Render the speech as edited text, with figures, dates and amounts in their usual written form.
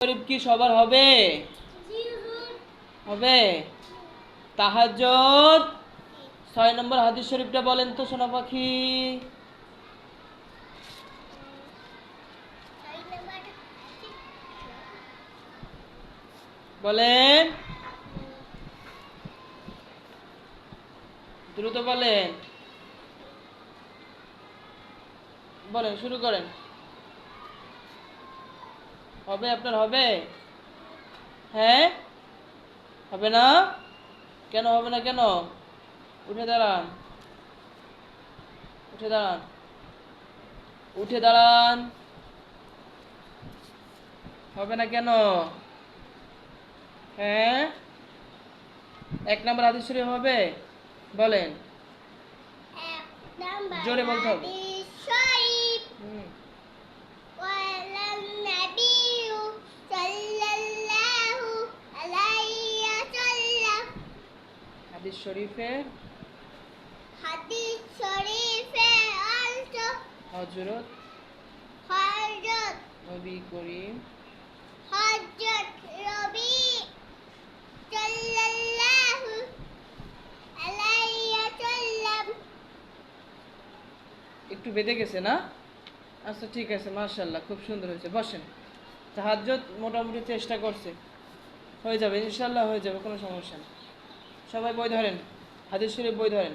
শরীফ কি সবার হবে? হবে। তাহাজ্জুদ 6 নম্বর হাদিস শরীফটা বলেন তো সোনা পাখি। বলেন, দ্রুত বলেন, বলেন, শুরু করেন। হবে? আপনার হবে? হ্যাঁ, হবে না? কেন হবে না? কেন? উঠে দাঁড়ান, উঠে দাঁড়ান, উঠে দাঁড়ান। হবে না কেন? হ্যাঁ, 1 নম্বর হাদিস শরীফ হবে? বলেন, জোরে বলতে হবে। হুম, হাদিস শরীফে হযরত নবী করিম একটু বেঁধে গেছে না? আচ্ছা, ঠিক আছে, মাশাআল্লাহ, খুব সুন্দর হয়েছে। বসেন। তাহাজ্জুদ মোটামুটি চেষ্টা করছে, হয়ে যাবে ইনশাআল্লাহ, হয়ে যাবে, কোনো সমস্যা নেই। সবাই বই ধরেন, হাদিস শরীফ বই ধরেন।